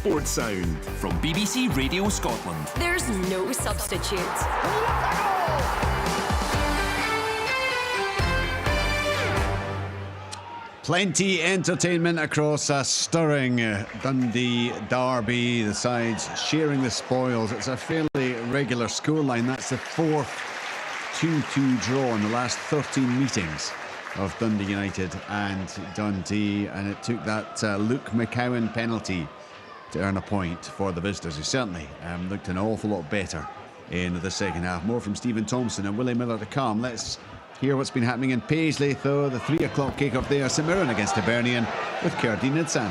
Sports Sound from BBC Radio Scotland. There's no substitute. Plenty entertainment across a stirring Dundee derby. The sides sharing the spoils. It's a fairly regular scoreline. That's the fourth 2-2 draw in the last 13 meetings of Dundee United and Dundee, and it took that Luke McCowan penalty to earn a point for the visitors, who certainly looked an awful lot better in the second half. More from Stephen Thompson and Willie Miller to come. Let's hear what's been happening in Paisley, though. The 3 o'clock kick-off there. St Mirren against Hibernian with Cerdine Nidsan.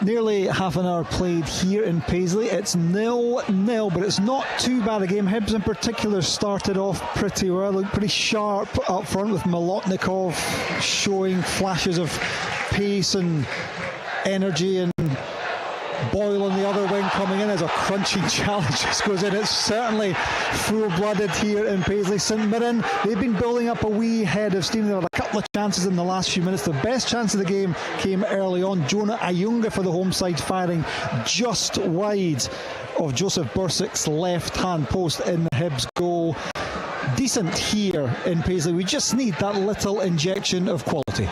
Nearly half an hour played here in Paisley. It's 0-0, but it's not too bad a game. Hibs in particular started off pretty well, looked pretty sharp up front, with Molotnikov showing flashes of pace and energy, and Boyle on the other wing coming in as a crunching challenge just goes in. It's certainly full-blooded here in Paisley. St Mirren, they've been building up a wee head of steam. They had a couple of chances in the last few minutes. The best chance of the game came early on. Jonah Ayunga for the home side, firing just wide of Joseph Bursick's left-hand post in the Hibs goal. Decent here in Paisley. We just need that little injection of quality.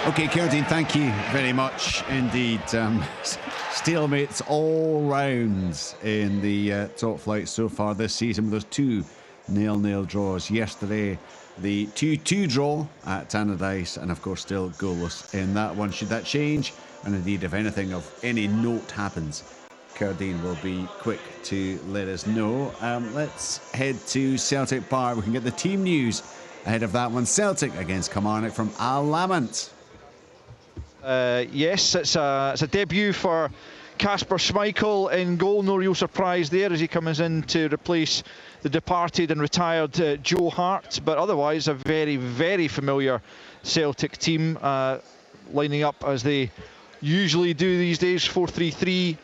OK, Cerdine, thank you very much indeed. Stalemates all rounds in the top flight so far this season, with those 2 0-0 draws. Yesterday, the 2-2 draw at Tannadice, and of course still goalless in that one. Should that change, and indeed if anything of any note happens, Cerdine will be quick to let us know. Let's head to Celtic Park. We can get the team news ahead of that one. Celtic against Kilmarnock from Al Lamont. Yes, it's a debut for Kasper Schmeichel in goal. No real surprise there as he comes in to replace the departed and retired Joe Hart, but otherwise a very, very familiar Celtic team, lining up as they usually do these days, 4-3-3.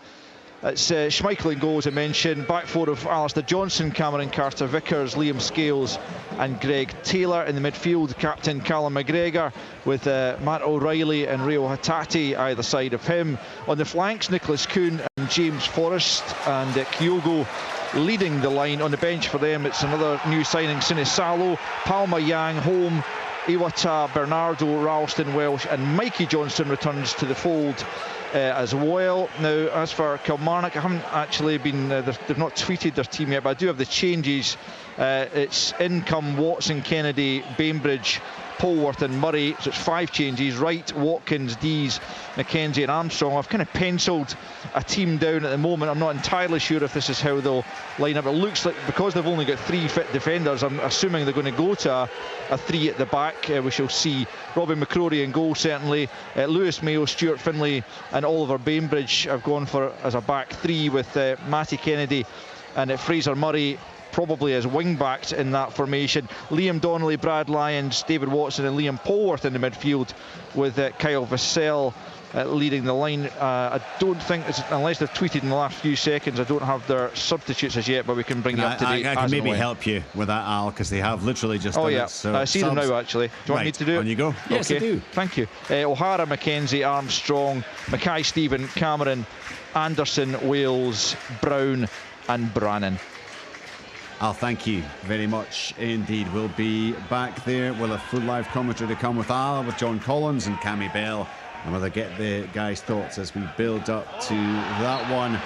It's Schmeichel in goal, as I mentioned. Back four of Alistair Johnson, Cameron Carter-Vickers, Liam Scales and Greg Taylor. In the midfield, captain Callum McGregor, with Matt O'Reilly and Rio Hatati either side of him. On the flanks, Nicholas Kuhn and James Forrest, and Kyogo leading the line. On the bench for them, it's another new signing, Sinisalo, Palma Yang, Holm, Iwata, Bernardo, Ralston, Welsh and Mikey Johnson returns to the fold as well. Now, as for Kilmarnock, I haven't actually been, they've not tweeted their team yet, but I do have the changes. It's income Watson, Kennedy, Bainbridge, Polworth and Murray, so it's 5 changes. Wright, Watkins, Dees, McKenzie and Armstrong. I've kind of penciled a team down at the moment. I'm not entirely sure if this is how they'll line up. It looks like, because they've only got 3 fit defenders, I'm assuming they're going to go to a 3 at the back. We shall see. Robbie McCrory in goal, certainly. Lewis Mayo, Stuart Finlay and Oliver Bainbridge have gone for as a back 3, with Matty Kennedy and Fraser Murray probably as wing backs in that formation. Liam Donnelly, Brad Lyons, David Watson and Liam Polworth in the midfield, with Kyle Vassell leading the line. I don't think, unless they've tweeted in the last few seconds, I don't have their substitutes as yet, but we can bring you up to date. I can maybe help you with that, Al, because they have literally just done it. So I see them now, actually. Do you want me to do it? On you go. Yes, okay. I do. Thank you. O'Hara, McKenzie, Armstrong, Mackay, Stephen, Cameron, Anderson, Wales, Brown and Brannan. Al, thank you very much indeed. We'll be back there with a full live commentary to come with Al, with John Collins and Cammy Bell, and we'll get the guys' thoughts as we build up to that one.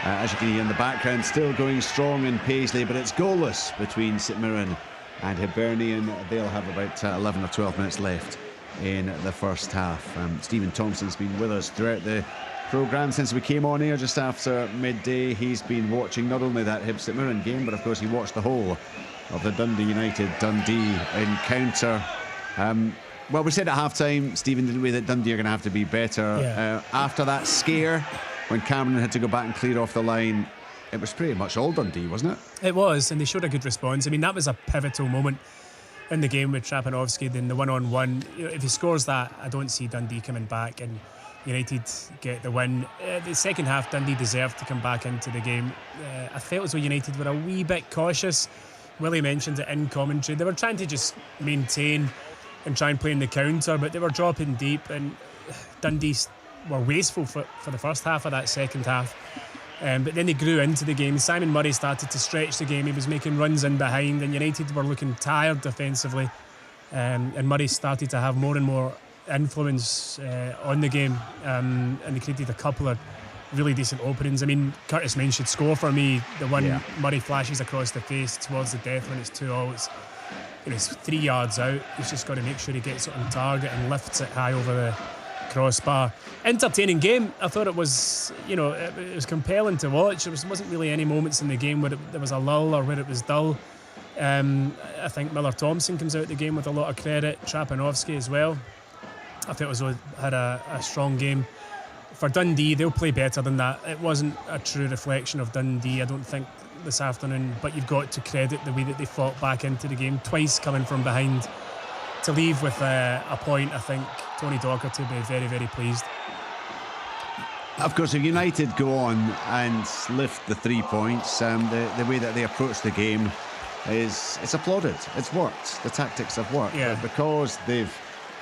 As you can hear in the background, still going strong in Paisley, but it's goalless between St Mirren and Hibernian. They'll have about 11 or 12 minutes left in the first half. Stephen Thompson's been with us throughout the programme since we came on air just after midday. He's been watching not only that Hibs St Mirren game, but of course he watched the whole of the Dundee United Dundee encounter. Well, we said at half time, Stephen, didn't we, that Dundee are going to have to be better. Yeah. After that scare, when Cameron had to go back and clear off the line, it was pretty much all Dundee, wasn't it? It was, and they showed a good response. I mean, that was a pivotal moment in the game with Trapanovsky, then the one-on-one. If he scores that, I don't see Dundee coming back and United get the win. The second half, Dundee deserved to come back into the game. I felt as though United were a wee bit cautious. Willie mentioned it in commentary. They were trying to just maintain and try and play in the counter, but they were dropping deep, and Dundee were wasteful for the first half of that second half. But then they grew into the game. Simon Murray started to stretch the game. He was making runs in behind, and United were looking tired defensively. And Murray started to have more and more influence on the game, and they created a couple of really decent openings. I mean, Curtis Main should score for me. The one Murray flashes across the face towards the death when it's 2-2. It's 3 yards out. He's just got to make sure he gets it on target and lifts it high over the crossbar. Entertaining game. I thought it was, it was compelling to watch. There wasn't really any moments in the game where there was a lull or where it was dull. I think Miller-Thompson comes out of the game with a lot of credit. Trapanovsky as well. I thought it had a strong game. For Dundee, they'll play better than that. It wasn't a true reflection of Dundee, I don't think, this afternoon, but you've got to credit the way that they fought back into the game, twice coming from behind. To leave with a point, I think Tony Docherty will be very, very pleased. Of course, if United go on and lift the 3 points, the way that they approach the game it's applauded. It's worked. The tactics have worked. Yeah. But because they've...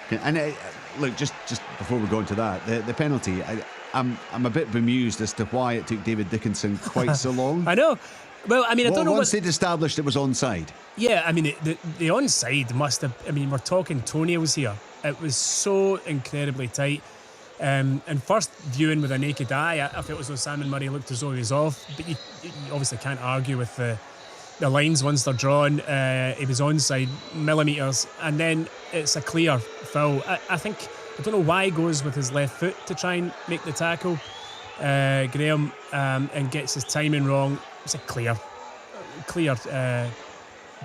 And look, just before we go into that, the penalty, I'm a bit bemused as to why it took David Dickinson quite so long. I know. Well, I mean, I don't know. Once they'd established it was onside. Yeah, I mean, the onside must have... I mean, we're talking toenails here. It was so incredibly tight. And first viewing with a naked eye, I felt as though Simon Murray looked as though he was off. But you obviously can't argue with the lines once they're drawn. He was onside millimetres, and then it's a clear foul. I don't know why he goes with his left foot to try and make the tackle, Graham, and gets his timing wrong. It's a clear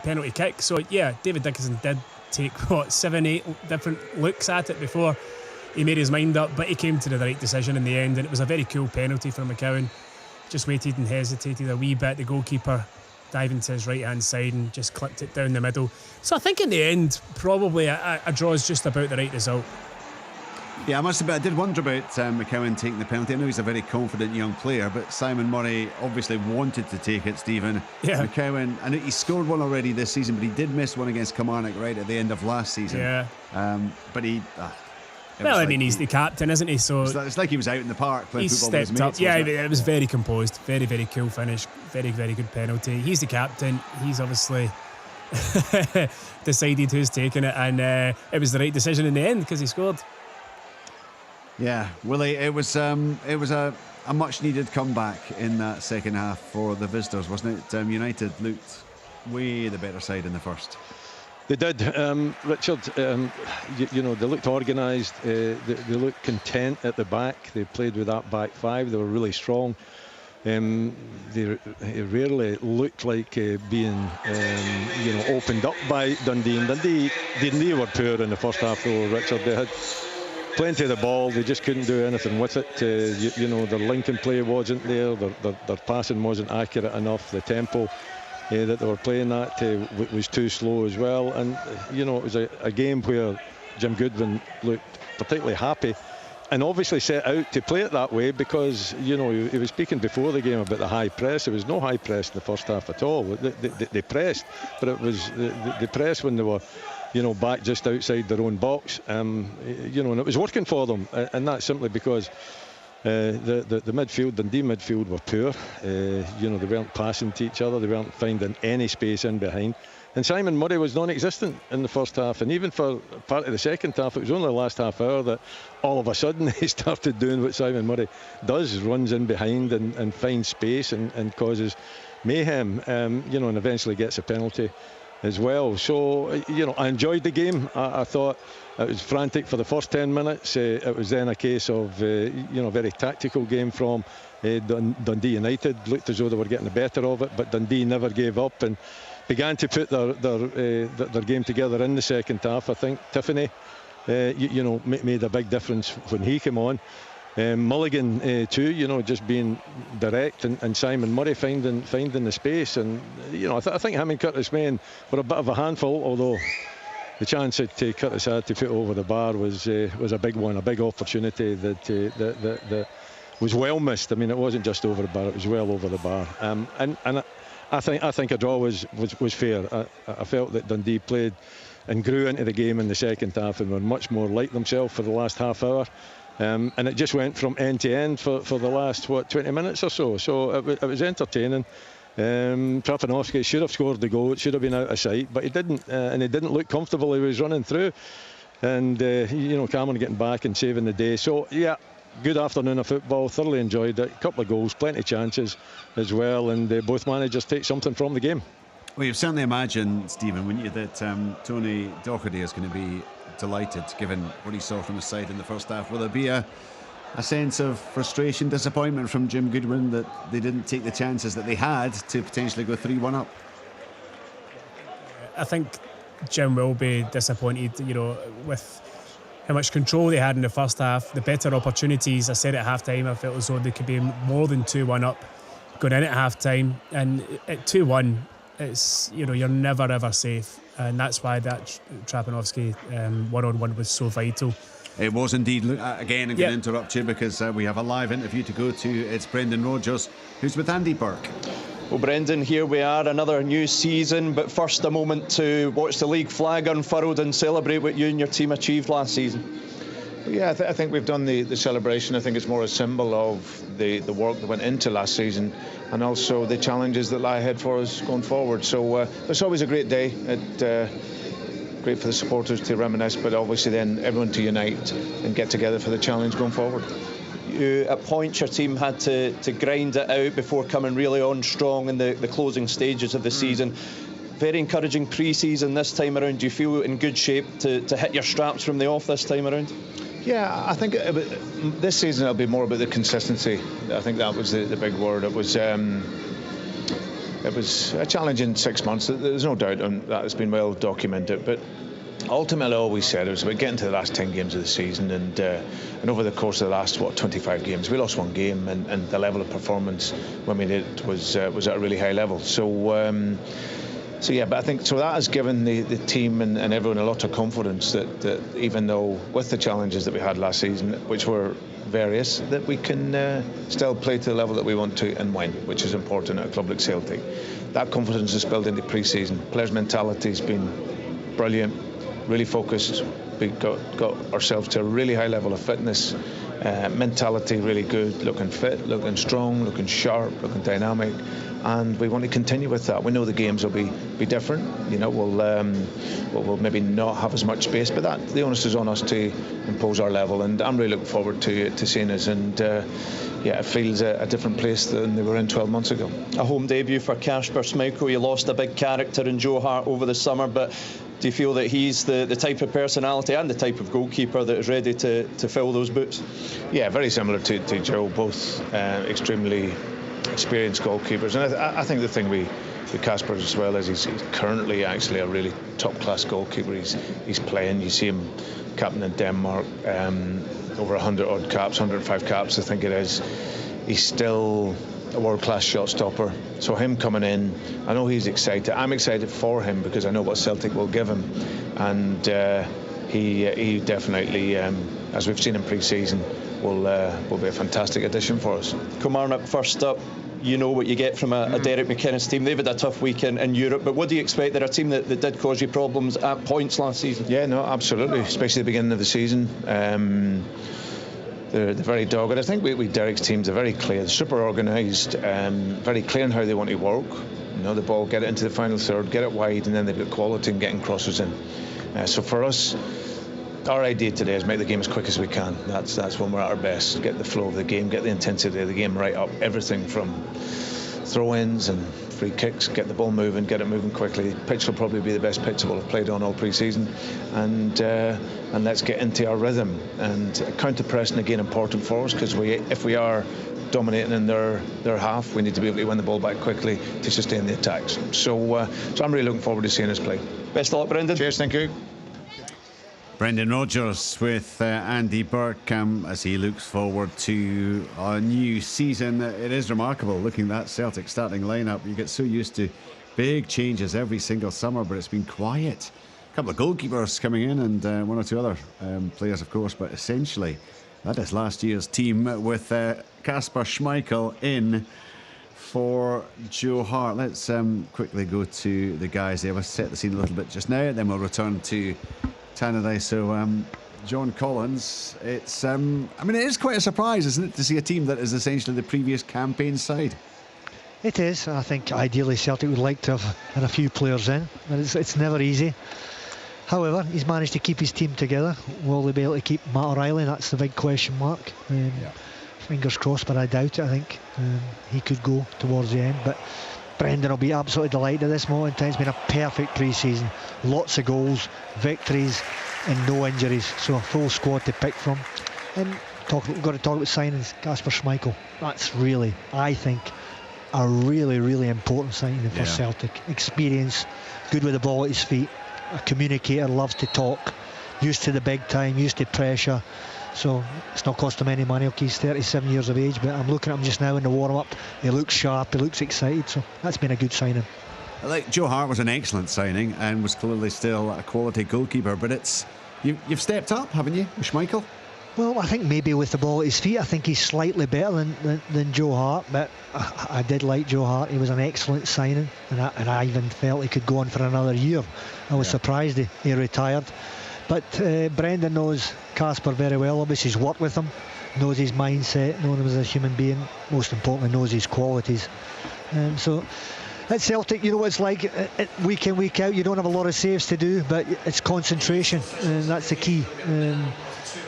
penalty kick. So yeah, David Dickinson did take 7-8 different looks at it before he made his mind up, but he came to the right decision in the end, and it was a very cool penalty for McCowan. Just waited and hesitated a wee bit. The goalkeeper diving to his right hand side and just clipped it down the middle. So I think in the end, probably a draw is just about the right result. Yeah, I must admit, I did wonder about McCowan taking the penalty. I know he's a very confident young player, but Simon Murray obviously wanted to take it, Stephen. Yeah. McCowan, I know he scored one already this season, but he did miss one against Kilmarnock right at the end of last season. Yeah. But he... well, I mean, he's the captain, isn't he? So it's like he was out in the park playing football with his mates. Up. Yeah, it was very composed. Very, very cool finish. Very, very good penalty. He's the captain. He's obviously decided who's taking it, and it was the right decision in the end because he scored. Yeah, Willie, it was a much needed comeback in that second half for the visitors, wasn't it? United looked way the better side in the first. They did, Richard. They looked organised. They looked content at the back. They played with that back five. They were really strong. They rarely looked like being, opened up by Dundee. And Dundee were poor in the first half, though, Richard. They had plenty of the ball. They just couldn't do anything with it. Their linking play wasn't there. Their passing wasn't accurate enough. The tempo that they were playing at was too slow as well. And it was a game where Jim Goodwin looked particularly happy and obviously set out to play it that way because he was speaking before the game about the high press. There was no high press in the first half at all. They pressed, but it was the press when they were back just outside their own box, and it was working for them, and that's simply because the midfield, Dundee midfield, were poor. They weren't passing to each other. They weren't finding any space in behind. And Simon Murray was non-existent in the first half. And even for part of the second half, it was only the last half hour that all of a sudden he started doing what Simon Murray does, runs in behind and finds space and causes mayhem, and eventually gets a penalty as well. So, I enjoyed the game. I thought it was frantic for the first 10 minutes. It was then a case of, a very tactical game from Dundee United. Looked as though they were getting the better of it, but Dundee never gave up and began to put their game together in the second half. I think Tiffany, made a big difference when he came on. Mulligan too, just being direct, and Simon Murray finding the space, and I think him and Curtis Main were a bit of a handful, although the chance that Curtis had to put over the bar was a big one, a big opportunity that was well missed. I mean, it wasn't just over the bar; it was well over the bar. And I think a draw was fair. I felt that Dundee played and grew into the game in the second half and were much more like themselves for the last half hour. And it just went from end to end for the last 20 minutes or so. So it was entertaining. Trapanovsky should have scored the goal. It should have been out of sight, but he didn't, and he didn't look comfortable. He was running through, and Cameron getting back and saving the day. So yeah, good afternoon of football. Thoroughly enjoyed it. A couple of goals, plenty of chances as well, and both managers take something from the game. Well, you've certainly imagined, Stephen, wouldn't you, that Tony Docherty is going to be delighted given what he saw from his side in the first half. Will there be a sense of frustration, disappointment from Jim Goodwin that they didn't take the chances that they had to potentially go 3-1 up? I think Jim will be disappointed, with how much control they had in the first half, the better opportunities. I said at half-time I felt as though they could be more than 2-1 up going in at half-time, and at 2-1 it's, you're never ever safe, and that's why that Trapanovsky one-on-one was so vital. It was indeed. Again, I'm going to interrupt you because we have a live interview to go to. It's Brendan Rodgers, who's with Andy Burke. Well, Brendan, here we are, another new season, but first a moment to watch the league flag unfurled and celebrate what you and your team achieved last season. Yeah, I think we've done the celebration. I think it's more a symbol of the work that went into last season, and also the challenges that lie ahead for us going forward. So it's always a great day. Great for the supporters to reminisce, but obviously then everyone to unite and get together for the challenge going forward. At points your team had to grind it out before coming really on strong in the closing stages of the season. Very encouraging pre-season this time around. Do you feel in good shape to hit your straps from the off this time around? Yeah, I think this season it'll be more about the consistency. I think that was the big word. It was a challenging 6 months. There's no doubt on that. It's been well documented. But ultimately, I always said it was about getting to the last 10 games of the season, and over the course of the last 25 games, we lost one game, and the level of performance when we did it was at a really high level. So yeah, but I think that has given the team and everyone a lot of confidence that even though with the challenges that we had last season, which were various, that we can still play to the level that we want to and win, which is important at a club like Celtic. That confidence is built into pre-season. Players' mentality has been brilliant, really focused. We got ourselves to a really high level of fitness, mentality really good, looking fit, looking strong, looking sharp, looking dynamic, and we want to continue with that. We know the games will be different. We'll maybe not have as much space, but the onus is on us to impose our level, and I'm really looking forward to seeing us. And it feels a different place than they were in 12 months ago. A home debut for Kasper Schmeichel. You lost a big character in Joe Hart over the summer, but do you feel that he's the type of personality and the type of goalkeeper that is ready to fill those boots? Yeah, very similar to Joe, both extremely experienced goalkeepers. And I think the thing with Kasper as well is he's currently actually a really top-class goalkeeper. He's playing. You see him captain in Denmark, over 100-odd caps, 105 caps, I think it is. He's still a world-class shot stopper. So him coming in, I know he's excited. I'm excited for him because I know what Celtic will give him, and he definitely, as we've seen in pre-season, will be a fantastic addition for us. Kilmarnock first up. You know what you get from a Derek McInnes team. They've had a tough week in Europe, but what do you expect? They're a team that did cause you problems at points last season. Yeah, no, absolutely, especially at the beginning of the season. They're very dogged. I think with Derek's teams, they're very clear, they're super organised, very clear in how they want to work. The ball, get it into the final third, get it wide, and then they've got quality in getting crosses in. So for us, our idea today is make the game as quick as we can. That's when we're at our best. Get the flow of the game, get the intensity of the game right up. Everything from throw-ins and free kicks, get the ball moving, get it moving quickly. Pitch will probably be the best pitch we'll have played on all pre-season, and let's get into our rhythm. And counter-pressing again important for us, because if we are dominating in their half, we need to be able to win the ball back quickly to sustain the attacks. So I'm really looking forward to seeing us play. Best of luck, Brendan. Cheers, thank you. Brendan Rodgers with Andy Burke as he looks forward to a new season. It is remarkable looking at that Celtic starting lineup. You get so used to big changes every single summer, but it's been quiet. A couple of goalkeepers coming in and one or two other players, of course, but essentially that is last year's team with Kasper Schmeichel in for Joe Hart. Let's quickly go to the guys there. We'll set the scene a little bit just now, then we'll return to Tannadice. So John Collins, it's I mean, it is quite a surprise, isn't it, to see a team that is essentially the previous campaign side. It is. I think ideally Celtic would like to have had a few players in, but it's never easy. However, he's managed to keep his team together. Will they be able to keep Matt O'Reilly? That's the big question mark. Fingers crossed, but I doubt it. I think he could go towards the end, but Brendan will be absolutely delighted at this moment in time. It's been a perfect pre-season, lots of goals, victories and no injuries, so a full squad to pick from. And we've got to talk about signings. Kasper Schmeichel, that's really, I think, a really important signing for Celtic. Experience, good with the ball at his feet, a communicator, loves to talk, used to the big time, used to pressure. So it's not cost him any money. Okay, he's 37 years of age, but I'm looking at him just now in the warm-up. He looks sharp, he looks excited, so that's been a good signing. Like Joe Hart was an excellent signing and was clearly still a quality goalkeeper, but it's you've stepped up, haven't you, with Schmeichel? Well, I think maybe with the ball at his feet, I think he's slightly better than Joe Hart, but I did like Joe Hart. He was an excellent signing, and I even felt he could go on for another year. I was surprised he retired. But Brendan knows Kasper very well. Obviously, he's worked with him, knows his mindset, knows him as a human being, most importantly, knows his qualities. So at Celtic, you know what it's like, week in, week out, you don't have a lot of saves to do, but it's concentration, and that's the key.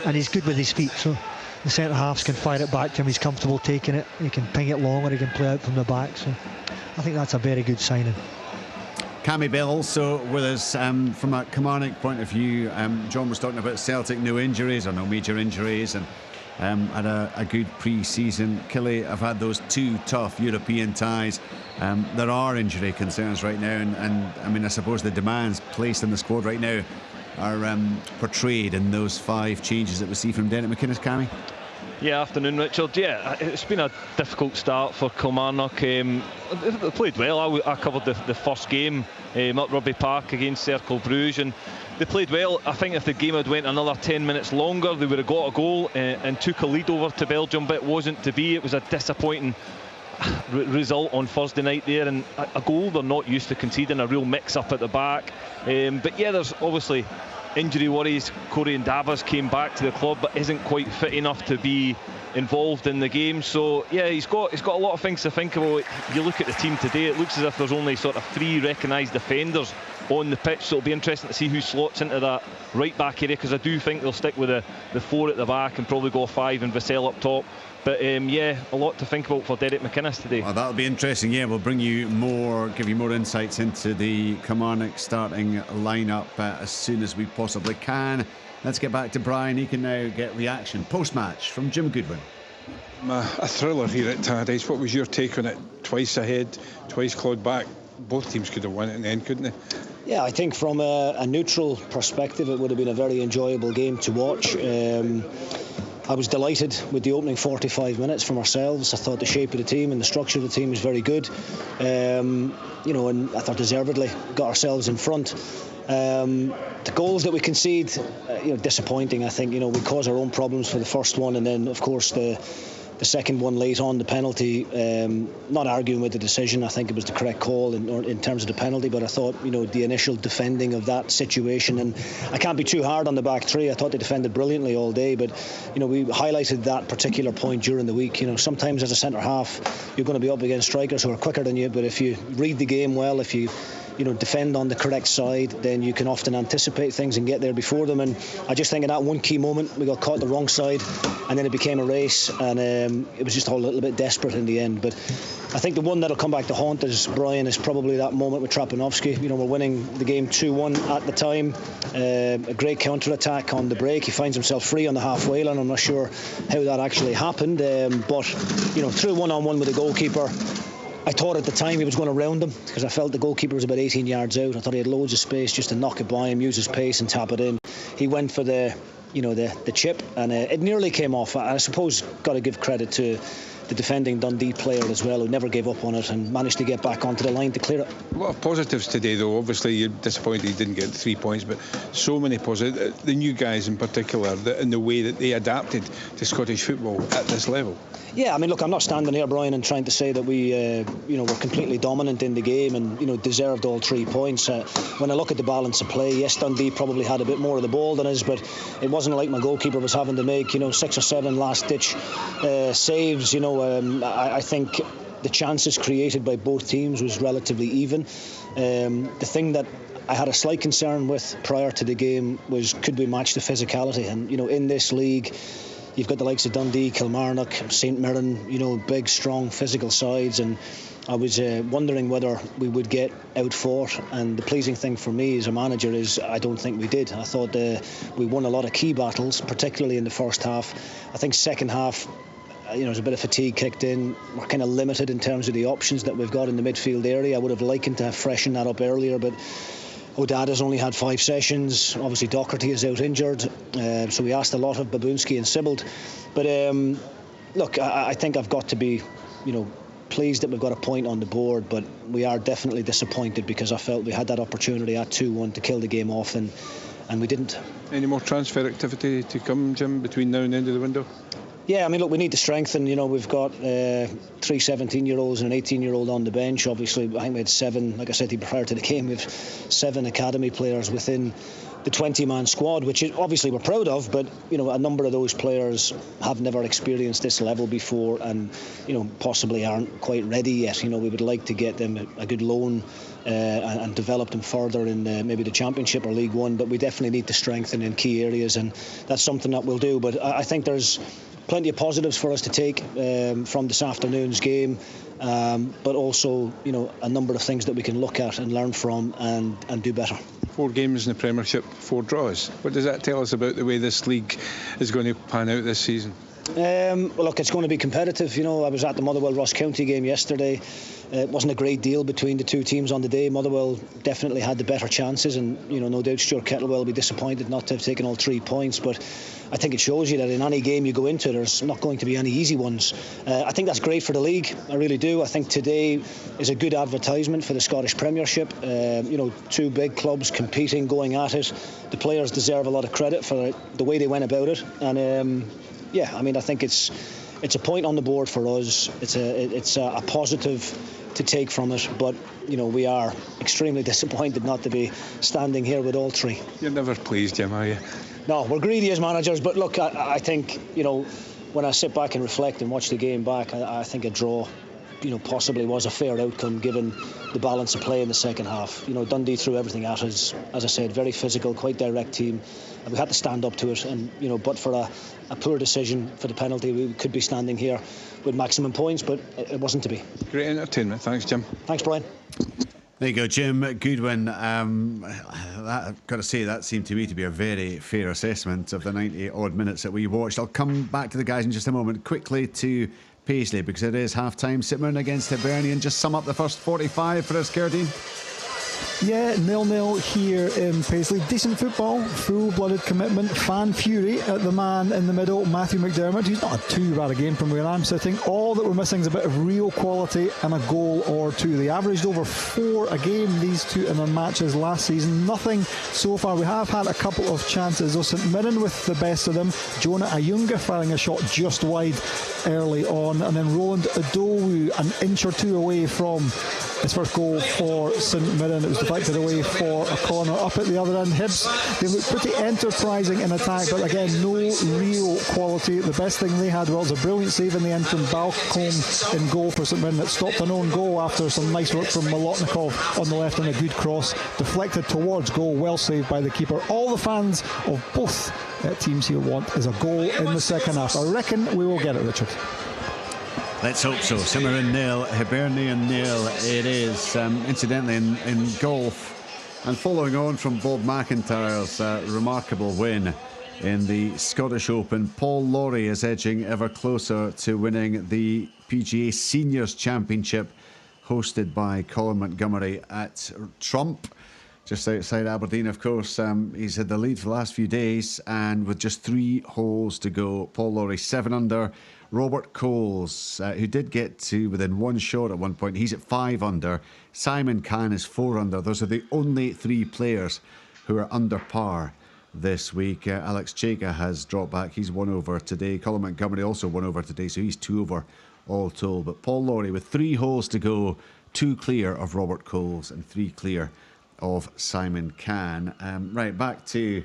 And he's good with his feet, so the centre halves can fire it back to him. He's comfortable taking it. He can ping it long, or he can play out from the back. So I think that's a very good signing. Cammy Bell also with us from a Kilmarnock point of view. John was talking about Celtic, no injuries or no major injuries, and had a good pre-season. Killie have had those two tough European ties. There are injury concerns right now, and I mean, I suppose the demands placed on the squad right now are portrayed in those 5 changes that we see from Derek McInnes. Cammy? Yeah, afternoon, Richard. Yeah, it's been a difficult start for Kilmarnock. They played well. I covered the first game at Rugby Park against Cercle Bruges, and they played well. I think if the game had went another 10 minutes longer, they would have got a goal and took a lead over to Belgium, but it wasn't to be. It was a disappointing result on Thursday night there, and a goal they're not used to conceding, a real mix-up at the back. But yeah, there's obviously injury worries. Corey Ndabas came back to the club but isn't quite fit enough to be involved in the game. So yeah, he's got a lot of things to think about. You look at the team today, it looks as if there's only sort of 3 recognised defenders on the pitch, so it'll be interesting to see who slots into that right back area, because I do think they'll stick with the 4 at the back and probably go 5 and Vassell up top. But yeah, a lot to think about for Derek McInnes today. Well, that'll be interesting. Yeah, we'll bring you more, give you more insights into the Kilmarnock starting lineup as soon as we possibly can. Let's get back to Brian. He can now get reaction post-match from Jim Goodwin. A thriller here at Tannadice. What was your take on it? Twice ahead, twice clawed back. Both teams could have won it in the end, couldn't they? Yeah, I think from a neutral perspective, it would have been a very enjoyable game to watch. I was delighted with the opening 45 minutes from ourselves. I thought the shape of the team and the structure of the team was very good. And I thought deservedly got ourselves in front. The goals that we concede, disappointing. I think, we caused our own problems for the first one, and then, of course, the second one late on, the penalty. Not arguing with the decision. I think it was the correct call in terms of the penalty, but I thought, the initial defending of that situation, and I can't be too hard on the back 3. I thought they defended brilliantly all day, but, we highlighted that particular point during the week. Sometimes as a centre half, you're going to be up against strikers who are quicker than you, but if you read the game well, if you defend on the correct side, then you can often anticipate things and get there before them. And I just think in that one key moment, we got caught the wrong side, and then it became a race, and it was just all a little bit desperate in the end. But I think the one that'll come back to haunt us, Brian, is probably that moment with Trapanovsky. We're winning the game 2-1 at the time. A great counter-attack on the break. He finds himself free on the halfway line. I'm not sure how that actually happened, but through one-on-one with the goalkeeper, I thought at the time he was going to round him, because I felt the goalkeeper was about 18 yards out. I thought he had loads of space just to knock it by him, use his pace and tap it in. He went for the chip, and it nearly came off. I suppose got to give credit to the defending Dundee player as well, who never gave up on it and managed to get back onto the line to clear it. A lot of positives today, though. Obviously, you're disappointed you didn't get 3 points, but so many positives. The new guys in particular, in the way that they adapted to Scottish football at this level. Yeah, I mean, look, I'm not standing here, Brian, and trying to say that we, were completely dominant in the game and, deserved all 3 points. When I look at the balance of play, yes, Dundee probably had a bit more of the ball than us, but it wasn't like my goalkeeper was having to make, 6 or 7 last-ditch saves. I think the chances created by both teams was relatively even. The thing that I had a slight concern with prior to the game was, could we match the physicality? And, in this league, you've got the likes of Dundee, Kilmarnock, St Mirren, big, strong, physical sides, and I was wondering whether we would get outfought. And the pleasing thing for me as a manager is I don't think we did. I thought we won a lot of key battles, particularly in the first half. I think second half, there's a bit of fatigue kicked in. We're kind of limited in terms of the options that we've got in the midfield area. I would have liked to have freshened that up earlier, but O'Dad has only had 5 sessions. Obviously Docherty is out injured, so we asked a lot of Babunski and Sibbald. But look, I think I've got to be, pleased that we've got a point on the board, but we are definitely disappointed because I felt we had that opportunity at 2-1 to kill the game off, and we didn't. Any more transfer activity to come, Jim, between now and the end of the window? Yeah, I mean, look, we need to strengthen. We've got 3 17-year-olds and an 18-year-old on the bench. Obviously, I think we had 7, like I said prior to the game, we have 7 academy players within the 20-man squad, which obviously we're proud of, but, a number of those players have never experienced this level before and, possibly aren't quite ready yet. We would like to get them a good loan and develop them further in maybe the Championship or League One, but we definitely need to strengthen in key areas, and that's something that we'll do. But I think there's plenty of positives for us to take from this afternoon's game, but also, a number of things that we can look at and learn from and do better. 4 games in the Premiership, 4 draws. What does that tell us about the way this league is going to pan out this season? Well, look, it's going to be competitive. I was at the Motherwell Ross County game yesterday. It wasn't a great deal between the 2 teams on the day. Motherwell definitely had the better chances, and no doubt Stuart Kettlewell will be disappointed not to have taken all 3 points. But I think it shows you that in any game you go into, there's not going to be any easy ones. I think that's great for the league. I really do. I think today is a good advertisement for the Scottish Premiership. 2 big clubs competing, going at it. The players deserve a lot of credit for the way they went about it, and I think it's a point on the board for us. It's a positive to take from it, but we are extremely disappointed not to be standing here with all 3. You're never pleased, Jim, are you? No, we're greedy as managers, but look, I think when I sit back and reflect and watch the game back, I think a draw possibly was a fair outcome given the balance of play in the second half. Dundee threw everything at us, as I said, very physical, quite direct team, and we had to stand up to it, and but for a poor decision for the penalty, we could be standing here with maximum points, but it wasn't to be. Great entertainment. Thanks, Jim. Thanks, Brian. There you go, Jim Goodwin. I've got to say, that seemed to me to be a very fair assessment of the 90 odd minutes that we watched. I'll come back to the guys in just a moment. Quickly to Paisley, because it is half-time. St Mirren against Hibernian. Just sum up the first 45 for us, Kirdine. Yeah, 0-0 here in Paisley. Decent football, full-blooded commitment, fan fury at the man in the middle, Matthew McDermott. He's not too bad a game from where I'm sitting. All that we're missing is a bit of real quality and a goal or 2. They averaged over 4 a game, these 2 in their matches last season. Nothing so far. We have had a couple of chances, though. St Mirren with the best of them. Jonah Ayunga firing a shot just wide early on, and then Roland Adowu an inch or 2 away from his first goal for St Mirren. It was deflected away for a corner. Up at the other end, Hibs, they looked pretty enterprising in attack, but again, no real quality. The best thing they had was a brilliant save in the end from Balcombe in goal for St Mirren that stopped an own goal after some nice work from Molotnikov on the left and a good cross deflected towards goal, well saved by the keeper. All the fans of both teams here want is a goal in the second half. I reckon we will get it, Richard. Let's hope so. St Mirren 0, Hibernian 0 it is. Incidentally, in golf, and following on from Bob McIntyre's remarkable win in the Scottish Open, Paul Lawrie is edging ever closer to winning the PGA Seniors Championship hosted by Colin Montgomerie at Trump. just outside Aberdeen, of course. He's had the lead for the last few days, and with just 3 holes to go, Paul Lawrie 7 under. Robert Coles, who did get to within 1 shot at one point, he's at 5 under. Simon Can is 4 under. Those are the only 3 players who are under par this week. Alex Chega has dropped back. He's 1 over today. Colin Montgomery also 1 over today, so he's 2 over all told. But Paul Lawrie with 3 holes to go, 2 clear of Robert Coles and 3 clear of Simon Can. Right, back to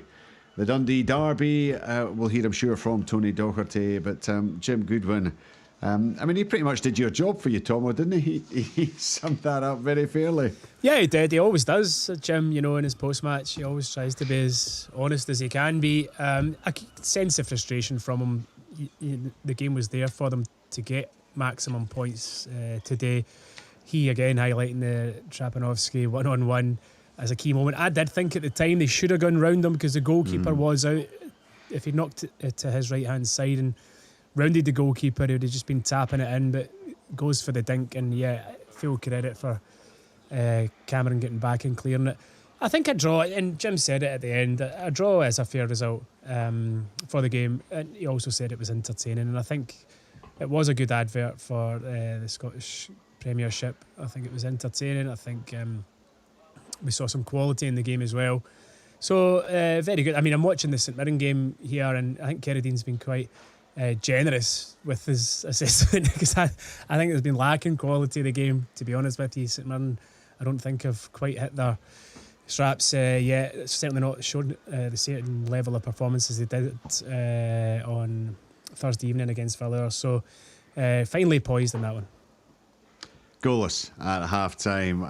the Dundee Derby. We'll hear, I'm sure, from Tony Docherty, but Jim Goodwin, I mean, he pretty much did your job for you, Tomo, didn't he? He summed that up very fairly. Yeah, he did. He always does, Jim, you know, in his post-match. He always tries to be as honest as he can be. I sense of frustration from him. The game was there for them to get maximum points today. He, again, highlighting the Trapanovsky one-on-one as a key moment. I did think at the time they should have gone round him because the goalkeeper was out. If he'd knocked it to his right-hand side and rounded the goalkeeper, he would have just been tapping it in, but goes for the dink. And yeah, full credit for Cameron getting back and clearing it. I think a draw, and Jim said it at the end, a draw is a fair result for the game. And he also said it was entertaining, and I think it was a good advert for the Scottish Premiership. I think it was entertaining. I think we saw some quality in the game as well. So very good. I mean, I'm watching the St Mirren game here, and I think Kerridean's been quite generous with his assessment because I think there's been lacking quality of the game, to be honest with you. St Mirren, I don't think have quite hit their straps yet. It's certainly not shown the same level of performance as they did on Thursday evening against Valor. So finally poised in that one. Goalless at half time.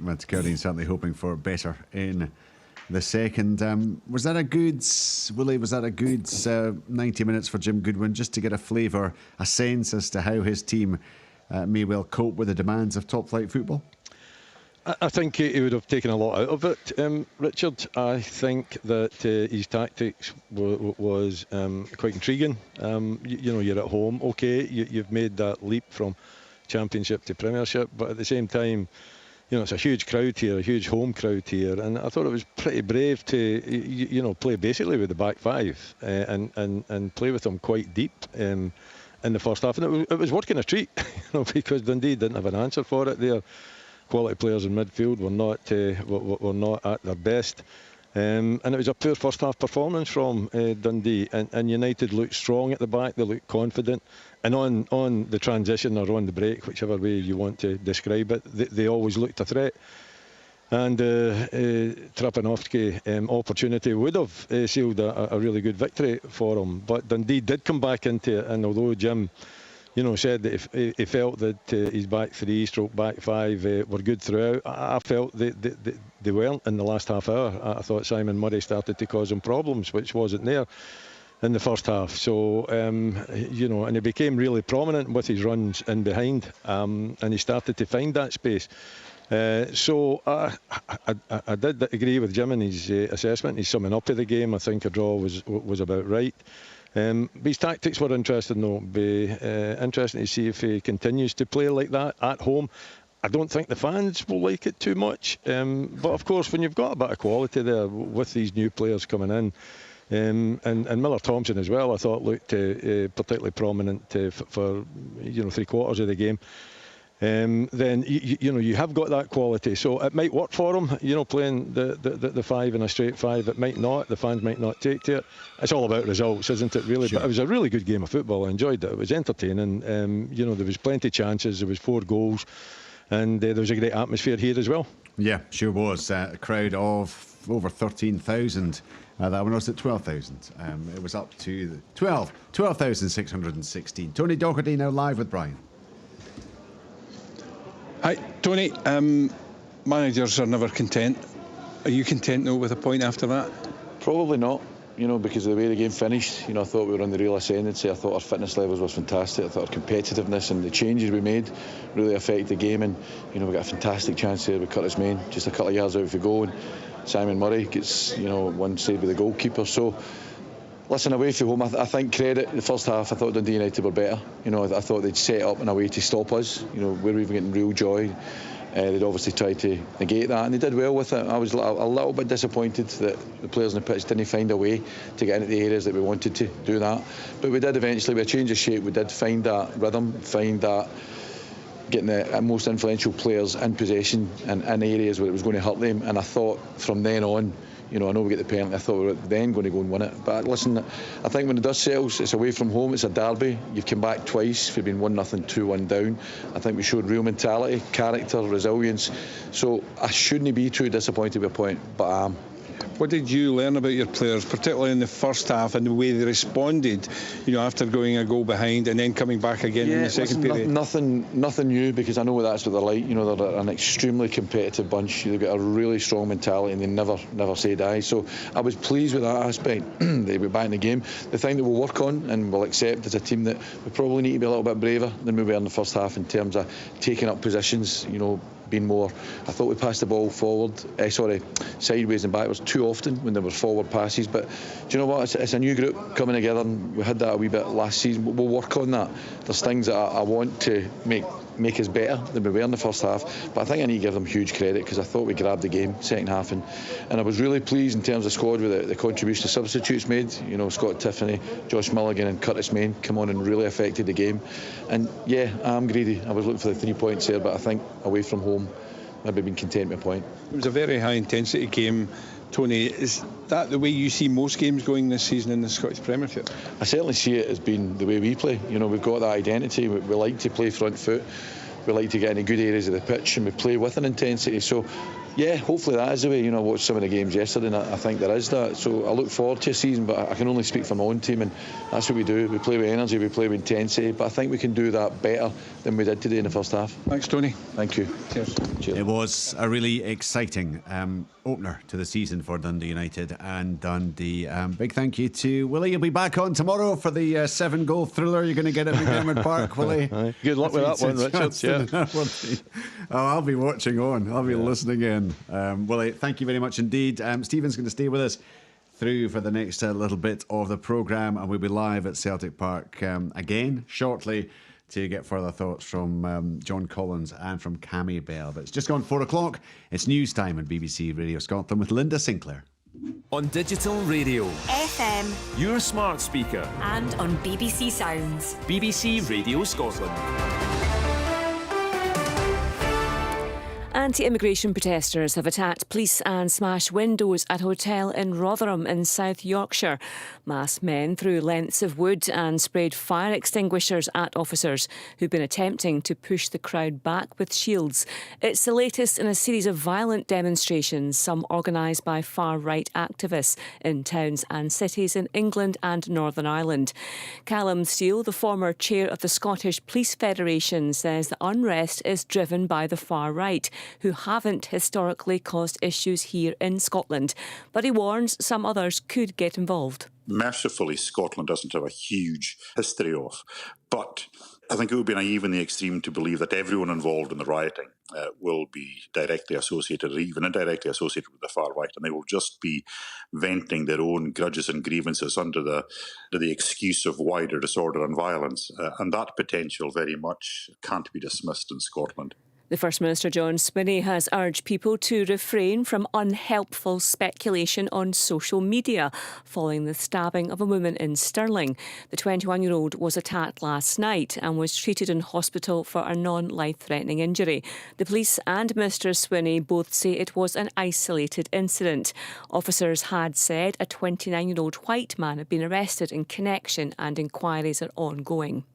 Kerridean certainly hoping for better in the second. Was that a good, Willie, 90 minutes for Jim Goodwin, just to get a flavour, a sense as to how his team may well cope with the demands of top flight football? I think he would have taken a lot out of it, Richard. I think that his tactics was quite intriguing. You know, you're at home, okay, you've made that leap from Championship to Premiership, but at the same time, you know, it's a huge crowd here, a huge home crowd here, and I thought it was pretty brave to, you know, play basically with the back 5 and play with them quite deep in the first half, and it was working a treat, you know, because Dundee didn't have an answer for it. Their quality players in midfield were not at their best, and it was a poor first half performance from Dundee, and United looked strong at the back, they looked confident. And on the transition or on the break, whichever way you want to describe it, they always looked a threat. And Trapanovsky opportunity would have sealed a really good victory for them. But Dundee did come back into it, and although Jim, you know, said that he felt that his back 3 / back 5 were good throughout, I felt they weren't in the last half hour. I thought Simon Murray started to cause them problems, which wasn't there in the first half. So, you know, and he became really prominent with his runs in behind, and he started to find that space. So I did agree with Jim in his assessment, his summing up of the game. I think a draw was about right. But his tactics were interesting, though. It'll be interesting to see if he continues to play like that at home. I don't think the fans will like it too much. But of course, when you've got a bit of quality there with these new players coming in, and Miller Thompson as well, I thought looked particularly prominent for 3/4 of the game. Then you know, you have got that quality, so it might work for him. You know, playing the 5 in a straight 5, it might not. The fans might not take to it. It's all about results, isn't it? Really, sure. But it was a really good game of football. I enjoyed it. It was entertaining. You know, there was plenty of chances. There was 4 goals, and there was a great atmosphere here as well. Yeah, sure was. A crowd of over 13,000. That one was at 12,000. It was up to 12,616. Tony Docherty now live with Brian. Hi, Tony. Managers are never content. Are you content though with a point after that? Probably not. You know, because of the way the game finished. You know, I thought we were on the real ascendancy. I thought our fitness levels was fantastic. I thought our competitiveness and the changes we made really affected the game. And you know, we got a fantastic chance here with Curtis Main, just a couple of yards out of the goal, and Simon Murray gets, you know, one save with the goalkeeper. So, listen, away from home, I think credit. The first half, I thought Dundee United were better. You know, I thought they'd set up in a way to stop us. You know, we were even getting real joy. They'd obviously tried to negate that, and they did well with it. I was a little bit disappointed that the players on the pitch didn't find a way to get into the areas that we wanted to do that. But we did eventually, with a change of shape, we did find that rhythm, find that getting the most influential players in possession and in areas where it was going to hurt them. And I thought from then on, I know we get the penalty, I thought we were then going to go and win it. But listen, I think when the dust settles, it's away from home, it's a derby. You've come back twice, we've been 1-0, 2-1 down. I think we showed real mentality, character, resilience. So I shouldn't be too disappointed with a point, but I am. What did you learn about your players, particularly in the first half, and the way they responded, after going a goal behind and then coming back again in the second period? Nothing new, because I know that's what they're like. They're an extremely competitive bunch. They've got a really strong mentality, and they never say die. So I was pleased with that aspect. They were back in the game. The thing that we'll work on and we'll accept as a team that we probably need to be a little bit braver than we were in the first half in terms of taking up positions. Being more, I thought we passed the ball sideways and backwards too often when there were forward passes. But do you know what? It's a new group coming together, and we had that a wee bit last season. We'll work on that. There's things that I want to make us better than we were in the first half. But I think I need to give them huge credit, because I thought we grabbed the game second half, and I was really pleased in terms of squad with the contribution the substitutes made. Scott Tiffany, Josh Mulligan and Curtis Main come on and really affected the game. And yeah, I'm greedy. I was looking for the 3 points there, but I think away from home, maybe been content with a point. It was a very high intensity game. Tony, is that the way you see most games going this season in the Scottish Premiership? I certainly see it as being the way we play. We've got that identity. We like to play front foot. We like to get into good areas of the pitch, and we play with an intensity. So yeah, hopefully that is the way. I watched some of the games yesterday, and I think there is that. So I look forward to a season, but I can only speak for my own team, and that's what we do. We play with energy, we play with intensity, but I think we can do that better than we did today in the first half. Thanks, Tony. Thank you. Cheers. It was a really exciting opener to the season for Dundee United and Dundee. Big thank you to Willie. You'll be back on tomorrow for the 7-goal thriller you're going to get at McDermott Park, Willie. Good luck with that one, Richard. Yeah. I'll be watching on. I'll be listening in. Willie, thank you very much indeed. Stephen's going to stay with us through for the next little bit of the programme, and we'll be live at Celtic Park again shortly to get further thoughts from John Collins and from Cammy Bell. But it's just gone 4 o'clock. It's news time on BBC Radio Scotland with Linda Sinclair. On digital radio, FM, your smart speaker, and on BBC Sounds. BBC Radio Scotland. Anti-immigration protesters have attacked police and smashed windows at a hotel in Rotherham in South Yorkshire. Masked men threw lengths of wood and sprayed fire extinguishers at officers who've been attempting to push the crowd back with shields. It's the latest in a series of violent demonstrations, some organised by far-right activists in towns and cities in England and Northern Ireland. Callum Steele, the former chair of the Scottish Police Federation, says the unrest is driven by the far right, who haven't historically caused issues here in Scotland. But he warns some others could get involved. Mercifully, Scotland doesn't have a huge history of. But I think it would be naive in the extreme to believe that everyone involved in the rioting will be directly associated or even indirectly associated with the far right, and they will just be venting their own grudges and grievances under the excuse of wider disorder and violence. And that potential very much can't be dismissed in Scotland. The First Minister, John Swinney, has urged people to refrain from unhelpful speculation on social media following the stabbing of a woman in Stirling. The 21-year-old was attacked last night and was treated in hospital for a non-life-threatening injury. The police and Mr Swinney both say it was an isolated incident. Officers had said a 29-year-old white man had been arrested in connection, and inquiries are ongoing.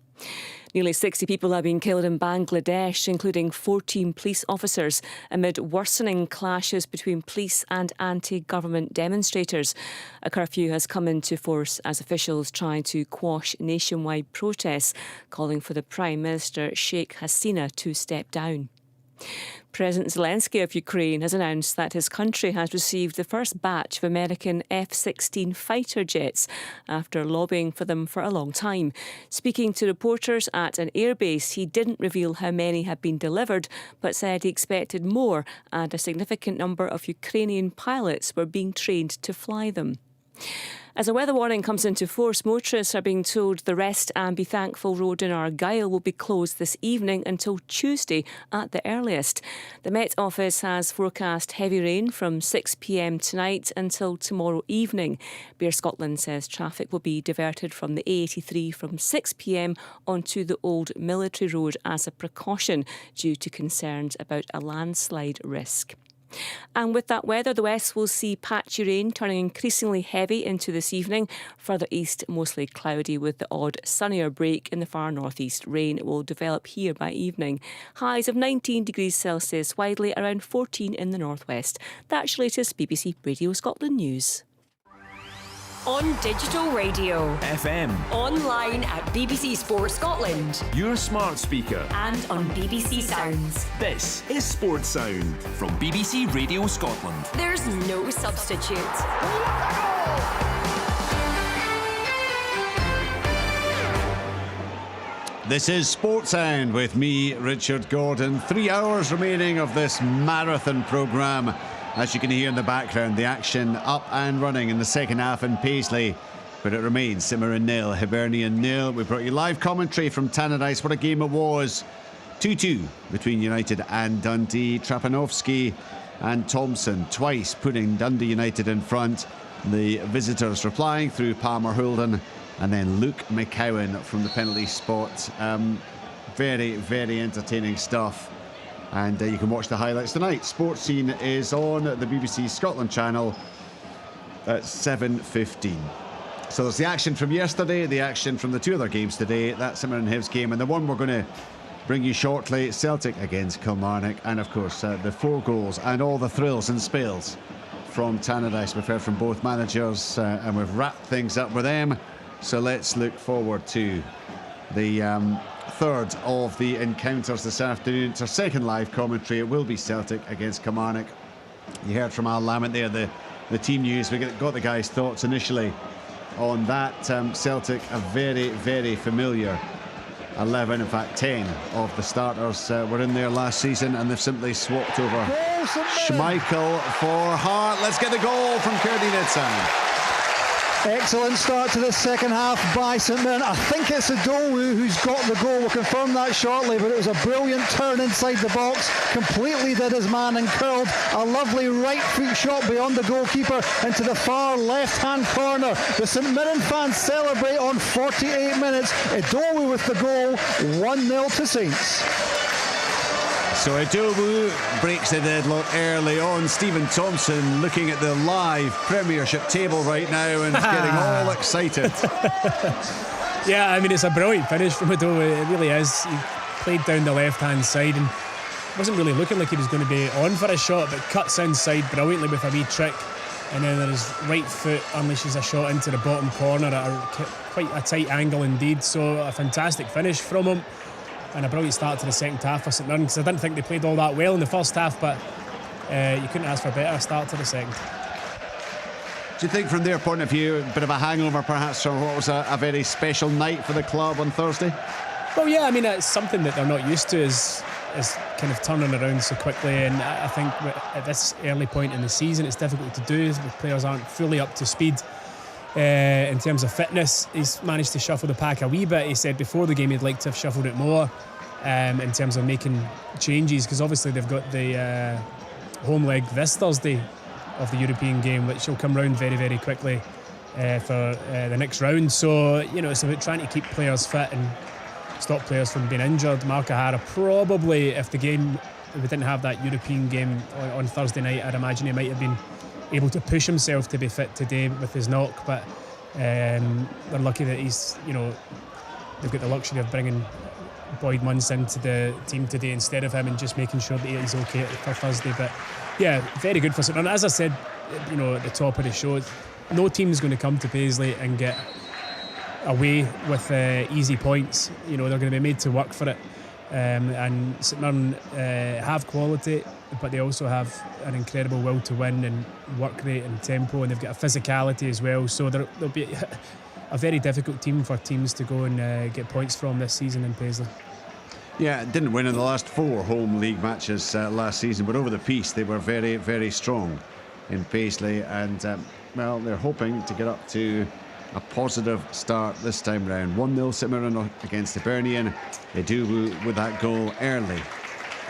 Nearly 60 people have been killed in Bangladesh, including 14 police officers, amid worsening clashes between police and anti-government demonstrators. A curfew has come into force as officials try to quash nationwide protests, calling for the Prime Minister Sheikh Hasina to step down. President Zelensky of Ukraine has announced that his country has received the first batch of American F-16 fighter jets after lobbying for them for a long time. Speaking to reporters at an airbase, he didn't reveal how many had been delivered, but said he expected more, and a significant number of Ukrainian pilots were being trained to fly them. As a weather warning comes into force, motorists are being told the Rest and Be Thankful Road in Argyll will be closed this evening until Tuesday at the earliest. The Met Office has forecast heavy rain from 6 p.m. tonight until tomorrow evening. Bear Scotland says traffic will be diverted from the A83 from 6 p.m. onto the Old Military Road as a precaution due to concerns about a landslide risk. And with that weather, the west will see patchy rain turning increasingly heavy into this evening. Further east, mostly cloudy with the odd sunnier break. In the far northeast, rain will develop here by evening. Highs of 19 degrees Celsius widely, around 14 in the northwest. That's your latest BBC Radio Scotland news. On digital radio, FM, online at BBC Sports Scotland, your smart speaker, and on BBC Sounds. This is Sports Sound from BBC Radio Scotland. There's no substitute. This is Sports Sound with me, Richard Gordon. 3 hours remaining of this marathon programme. As you can hear in the background, the action up and running in the second half in Paisley, but it remains Mirren 0, Hibernian 0. We brought you live commentary from Tannadice. What a game it was. 2-2 between United and Dundee. Trapanovsky and Thompson twice putting Dundee United in front. The visitors replying through Palmer Hulden, and then Luke McCowan from the penalty spot. Very, very entertaining stuff. And you can watch the highlights tonight. Sports Scene is on the BBC Scotland channel at 7:15. So there's the action from yesterday, the action from the two other games today. That's Mirren Hibs game, and the one we're going to bring you shortly, Celtic against Kilmarnock, and of course the 4 goals and all the thrills and spills from Tannadice. We've heard from both managers, and we've wrapped things up with them. So let's look forward to the third of the encounters this afternoon. It's our second live commentary. It will be Celtic against Kilmarnock. You heard from Al Lamont there, the team news. We got the guys' thoughts initially on that. Celtic, a very, very familiar 11, in fact 10 of the starters were in there last season, and they've simply swapped over Schmeichel for Hart. Let's get the goal from Kurdi Nitsan. Excellent start to the second half by St Mirren. I think it's Adowu who's got the goal. We'll confirm that shortly, but it was a brilliant turn inside the box. Completely did his man and curled a lovely right foot shot beyond the goalkeeper into the far left-hand corner. The St Mirren fans celebrate on 48 minutes. Adowu with the goal, 1-0 to Saints. So Adowu breaks the deadlock early on. Stephen Thompson looking at the live Premiership table right now and getting all excited. Yeah, I mean, it's a brilliant finish from Adowu. It really is. He played down the left-hand side and wasn't really looking like he was going to be on for a shot, but cuts inside brilliantly with a wee trick. And then his right foot unleashes a shot into the bottom corner at quite a tight angle indeed. So a fantastic finish from him. And a brilliant start to the second half for St Mirren, because I didn't think they played all that well in the first half, but you couldn't ask for a better start to the second. Do you think from their point of view, a bit of a hangover perhaps from what was a very special night for the club on Thursday? Well, yeah, I mean, it's something that they're not used to is kind of turning around so quickly, and I think at this early point in the season it's difficult to do. The players aren't fully up to speed. In terms of fitness, he's managed to shuffle the pack a wee bit. He said before the game he'd like to have shuffled it more in terms of making changes, because obviously they've got the home leg this Thursday of the European game, which will come round very, very quickly for the next round. So, you know, it's about trying to keep players fit and stop players from being injured. Mark O'Hara probably, if we didn't have that European game on Thursday night, I'd imagine he might have been able to push himself to be fit today with his knock, but they're lucky that he's, you know, they've got the luxury of bringing Boyd Munson into the team today instead of him, and just making sure that he's okay for Thursday. But yeah, very good for St Mirren. As I said, you know, at the top of the show, no team's going to come to Paisley and get away with easy points. You know, they're going to be made to work for it. And St Mirren have quality, but they also have an incredible will to win and work rate and tempo, and they've got a physicality as well. So there'll be a very difficult team for teams to go and get points from this season in Paisley. Yeah, didn't win in the last 4 home league matches last season, but over the piece they were very, very strong. in Paisley, and well, they're hoping to get up to a positive start this time round. 1-0 St Mirren against Hibernian. They do with that goal early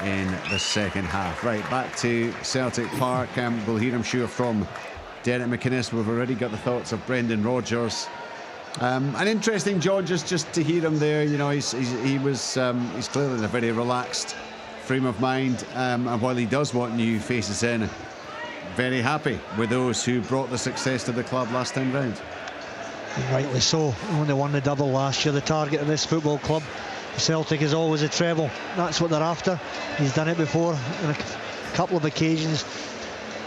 in the second half. Right, back to Celtic Park. We'll hear, I'm sure, from Derek McInnes. We've already got the thoughts of Brendan Rodgers. An interesting, John, just to hear him there. You know, he's clearly in a very relaxed frame of mind, and while he does want new faces in, very happy with those who brought the success to the club last time round. And rightly so. Only won the double last year. The target of this football club, Celtic, is always a treble. That's what they're after. He's done it before on a couple of occasions.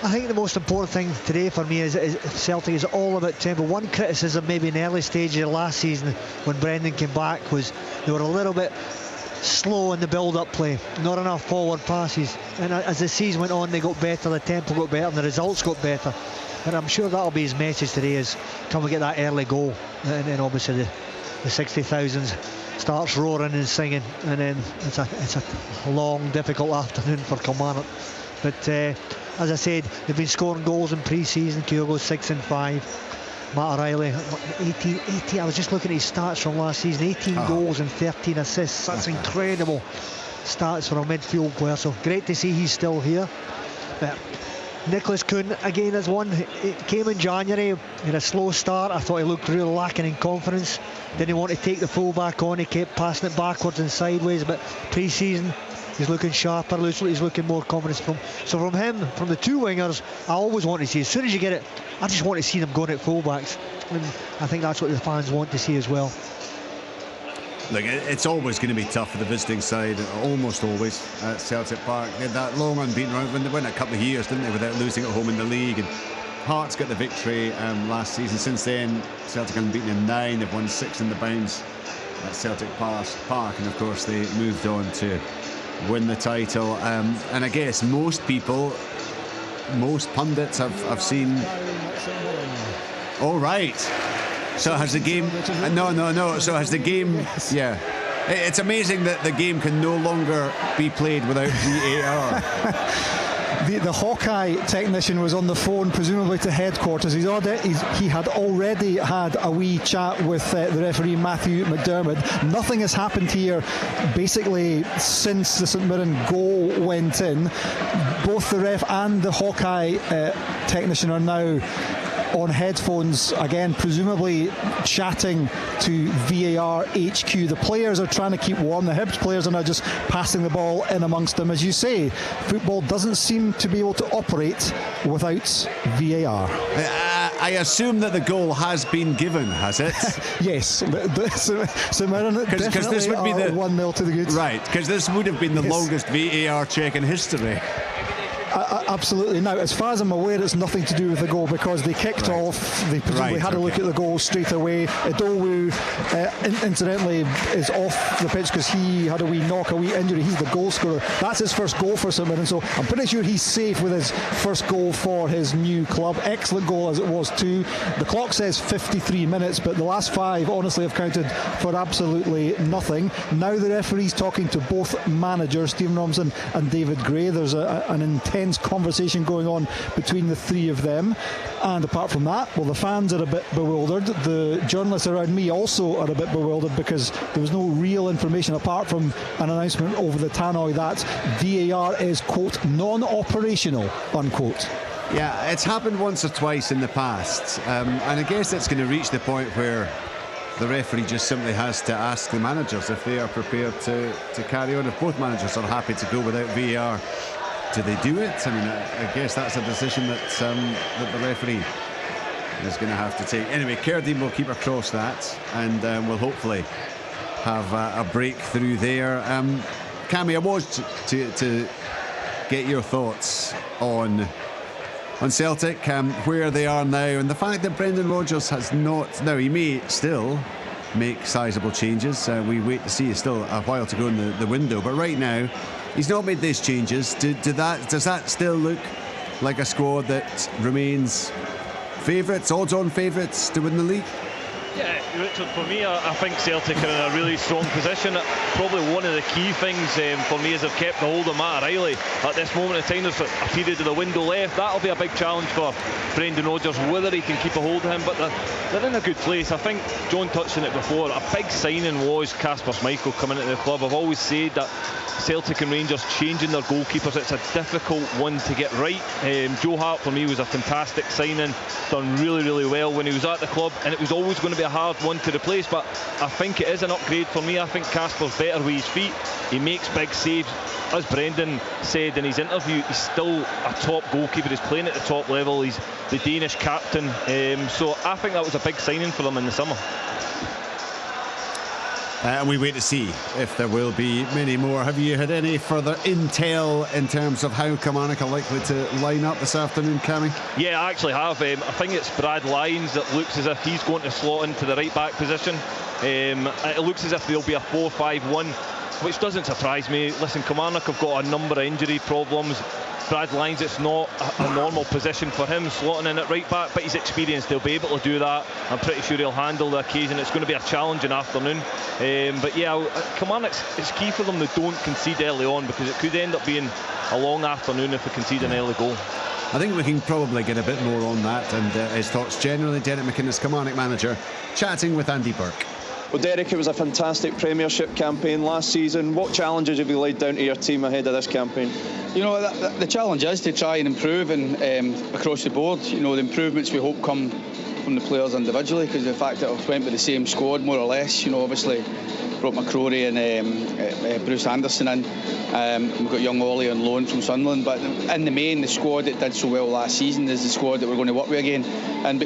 I think the most important thing today for me is Celtic is all about tempo. One criticism maybe in the early stages of last season when Brendan came back was they were a little bit slow in the build-up play, not enough forward passes, and as the season went on they got better, the tempo got better and the results got better. And I'm sure that'll be his message today, is can we get that early goal, and then obviously the 60,000 starts roaring and singing, and then it's a long difficult afternoon for Kilmarnock. But as I said, they've been scoring goals in pre-season. Kyogo's 6 and 5. Matt O'Reilly 18. I was just looking at his stats from last season. 18 goals and 13 assists. That's incredible stats for a midfield player, so great to see he's still here. Nicholas Kuhn again has won. It came in January, he had a slow start. I thought he looked really lacking in confidence. Didn't want to take the full back on. He kept passing it backwards and sideways, but pre-season he's looking sharper, he's looking more confidence. So from him, from the two wingers, I always want to see, as soon as you get it, I just want to see them going at fullbacks, and I think that's what the fans want to see as well. Look, it's always going to be tough for the visiting side, almost always, at Celtic Park. They had that long unbeaten run when they went a couple of years, didn't they, without losing at home in the league. And Hearts got the victory last season. Since then, Celtic unbeaten in 9. They've won 6 in the bounce at Celtic Park, and of course they moved on to win the title. And I guess most pundits have seen. All right. So has the game? No. So has the game? Yeah. It's amazing that the game can no longer be played without VAR. The Hawkeye technician was on the phone, presumably to headquarters. He had already had a wee chat with the referee Matthew McDermott. Nothing has happened here basically since the St Mirren goal went in. Both the ref and the Hawkeye technician are now on headphones again, presumably chatting to VAR HQ. The players are trying to keep warm. The Hibs players are now just passing the ball in amongst them. As you say, football doesn't seem to be able to operate without VAR. I assume that the goal has been given, has it? Yes. St Mirren definitely this would be the 1-0 to the good. Right, because this would have been the longest VAR check in history. Absolutely. Now, as far as I'm aware, it's nothing to do with the goal, because they kicked off. They presumably had a look at the goal straight away. Idowu, incidentally, is off the pitch because he had a wee knock, a wee injury. He's the goal scorer. That's his first goal for St Mirren, so I'm pretty sure he's safe with his first goal for his new club. Excellent goal as it was too. The clock says 53 minutes, but the last 5 honestly have counted for absolutely nothing. Now the referee's talking to both managers, Stephen Robinson and David Gray. There's an intense conversation going on between the three of them, and apart from that, well, the fans are a bit bewildered. The journalists around me also are a bit bewildered, because there was no real information apart from an announcement over the tannoy that VAR is, quote, non-operational, unquote. Yeah, it's happened once or twice in the past, and I guess it's going to reach the point where the referee just simply has to ask the managers if they are prepared to carry on. If both managers are happy to go without VAR, do they do it? I mean, I guess that's a decision that the referee is going to have to take. Anyway, Cerdine will keep across that, and we'll hopefully have a breakthrough there. Cammy, I was to get your thoughts on Celtic, where they are now, and the fact that Brendan Rodgers has not. Now, he may still make sizable changes. We wait to see. It's still a while to go in the window, but right now he's not made these changes. Does that still look like a squad that remains favourites, odds-on favourites to win the league? Yeah, Richard, for me, I think Celtic are in a really strong position. Probably one of the key things for me is they've kept the hold of Matt O'Reilly. At this moment in time, there's a period of the window left. That'll be a big challenge for Brendan Rodgers, whether he can keep a hold of him. But they're in a good place. I think John touched on it before. A big signing was Kasper Schmeichel coming into the club. I've always said that Celtic and Rangers changing their goalkeepers, it's a difficult one to get right. Joe Hart for me was a fantastic signing, done really well when he was at the club, and it was always going to be a hard one to replace, but I think it is an upgrade for me. I think Kasper's better with his feet, he makes big saves. As Brendan said in his interview, he's still a top goalkeeper, he's playing at the top level, he's the Danish captain, so I think that was a big signing for them in the summer. And we wait to see if there will be many more. Have you had any further intel in terms of how Kilmarnock are likely to line up this afternoon, Cammy? Yeah, I actually have. I think it's Brad Lyons that looks as if he's going to slot into the right back position. It looks as if there'll be a 4-5-1, which doesn't surprise me. Listen, Kilmarnock have got a number of injury problems. Brad Lyons, it's not a normal position for him slotting in at right back, but he's experienced, he'll be able to do that. I'm pretty sure he'll handle the occasion. It's going to be a challenging afternoon, but yeah, Kilmarnock, it's key for them they don't concede early on, because it could end up being a long afternoon if they concede an early goal. I think we can probably get a bit more on that and his thoughts generally. Derek McInnes, Kilmarnock manager, chatting with Andy Burke. Well, Derek, it was a fantastic Premiership campaign last season. What challenges have you laid down to your team ahead of this campaign? You know, the challenge is to try and improve and across the board. You know, the improvements we hope come from the players individually, because the fact that we've went with the same squad more or less. You know, obviously brought McCrory and Bruce Anderson in. We've got young Ollie on loan from Sunderland, but in the main, the squad that did so well last season is the squad that we're going to work with again. And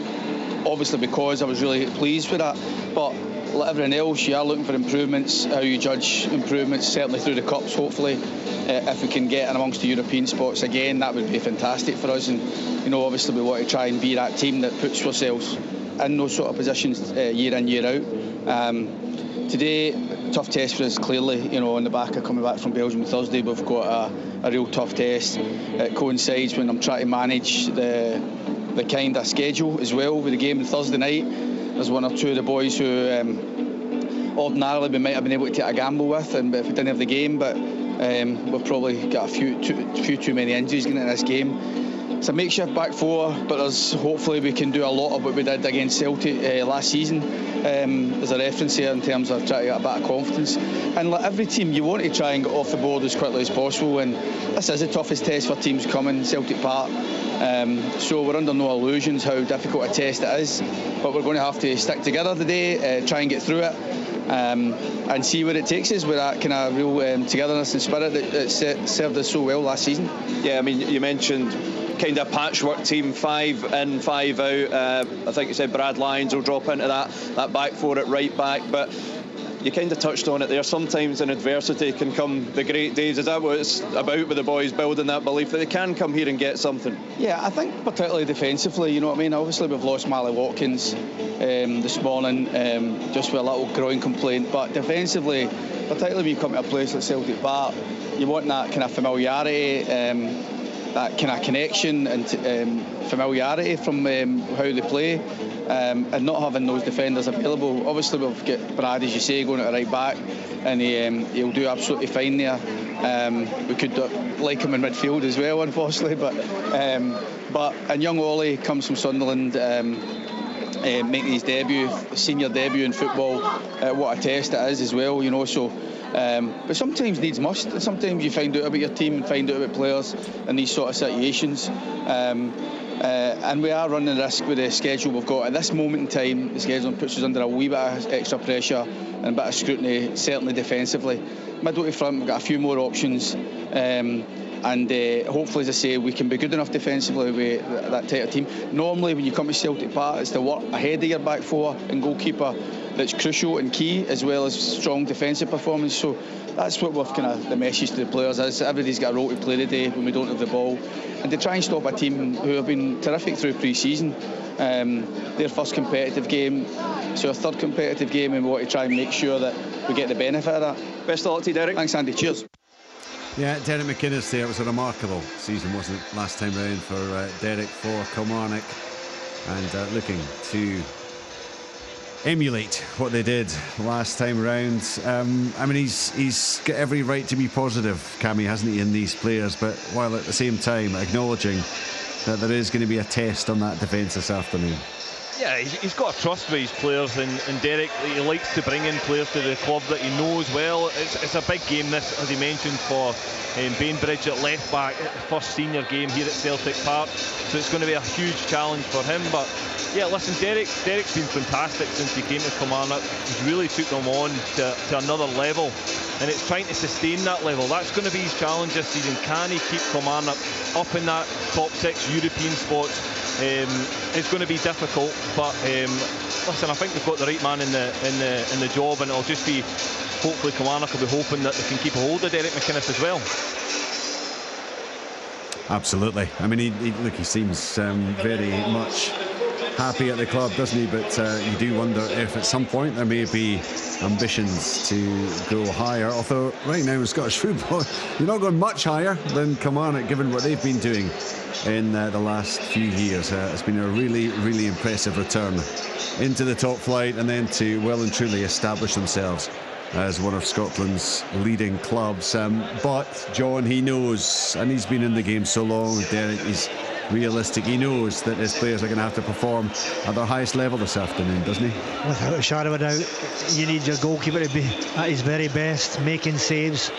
obviously, because I was really pleased with that, but like everything else, you are looking for improvements. How you judge improvements, certainly through the cups, hopefully, if we can get in amongst the European spots again, that would be fantastic for us. And you know, obviously we want to try and be that team that puts ourselves in those sort of positions year in, year out. Today, tough test for us, clearly. You know, on the back of coming back from Belgium Thursday, we've got a real tough test. It coincides when I'm trying to manage the kind of schedule as well with the game on Thursday night. There's one or two of the boys who ordinarily we might have been able to take a gamble with, and if we didn't have the game, but we've probably got a few too many injuries getting into this game. It's a makeshift back four, but hopefully we can do a lot of what we did against Celtic last season. There's a reference here in terms of trying to get a bit of confidence. And like every team, you want to try and get off the board as quickly as possible, and this is the toughest test for teams coming, Celtic Park. So we're under no illusions how difficult a test it is, but we're going to have to stick together today, try and get through it, and see where it takes us with that kind of real togetherness and spirit that served us so well last season. Yeah, I mean, you mentioned kind of patchwork team, 5 in, 5 out. I think you said Brad Lyons will drop into that back four at right back, but you kind of touched on it there. Sometimes in adversity can come the great days. Is that what it's about with the boys, building that belief that they can come here and get something? Yeah, I think particularly defensively, you know what I mean? Obviously we've lost Mally Watkins this morning, just with a little groin complaint, but defensively, particularly when you come to a place like Celtic Park, you want that kind of familiarity, that kind of connection and familiarity from how they play, and not having those defenders available. Obviously we've got Brad, as you say, going at right back, and he'll do absolutely fine there. We could like him in midfield as well, unfortunately, but and young Ollie comes from Sunderland, making his senior debut in football. What a test it is as well, you know. So but sometimes needs must, and sometimes you find out about your team and find out about players in these sort of situations, and we are running the risk with the schedule we've got at this moment in time. The schedule puts us under a wee bit of extra pressure and a bit of scrutiny, certainly defensively. Middle to front, we've got a few more options, and hopefully, as I say, we can be good enough defensively with that type of team. Normally when you come to Celtic Park, it's the work ahead of your back four and goalkeeper that's crucial and key, as well as strong defensive performance. So that's what we've kind of, the message to the players is everybody's got a role to play today when we don't have the ball, and to try and stop a team who have been terrific through pre-season, their first competitive game, so a third competitive game, and we want to try and make sure that we get the benefit of that. Best of luck to you, Derek. Thanks, Andy. Cheers. Yeah, Derek McInnes there. It was a remarkable season, wasn't it, last time round for Derek for Kilmarnock, and looking to emulate what they did last time around. I mean, he's got every right to be positive, Cammy, hasn't he, in these players, but while at the same time acknowledging that there is going to be a test on that defence this afternoon. Yeah, he's got a trust with his players, and Derek, he likes to bring in players to the club that he knows well. It's a big game, this, as he mentioned, for Bainbridge at left back, first senior game here at Celtic Park, so it's going to be a huge challenge for him. But yeah, listen, Derek's been fantastic since he came to Kilmarnock. He's really took them on to another level, and it's trying to sustain that level. That's going to be his challenge this season. Can he keep Kilmarnock up in that top 6 European spots? It's going to be difficult, but listen, I think we've got the right man in the job, and it'll just be, hopefully Kilmarnock will be hoping that they can keep a hold of Derek McInnes as well. Absolutely. I mean, he seems very much happy at the club, doesn't he? But you do wonder if at some point there may be ambitions to go higher. Although right now in Scottish football, you're not going much higher than Kilmarnock, given what they've been doing in the last few years. It's been a really, really impressive return into the top flight, and then to well and truly establish themselves as one of Scotland's leading clubs. But John, he knows, and he's been in the game so long, Derek, he's realistic. He knows that his players are going to have to perform at their highest level this afternoon, doesn't he? Without a shadow of a doubt. You need your goalkeeper to be at his very best, making saves.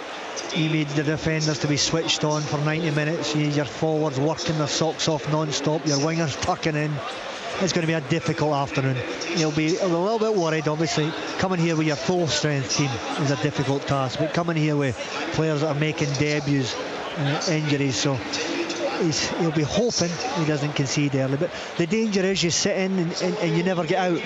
You need the defenders to be switched on for 90 minutes. You need your forwards working their socks off non-stop, your wingers tucking in. It's going to be a difficult afternoon. You'll be a little bit worried, obviously. Coming here with your full strength team is a difficult task, but coming here with players that are making debuts, injuries, so he'll be hoping he doesn't concede early. But the danger is you sit in and you never get out.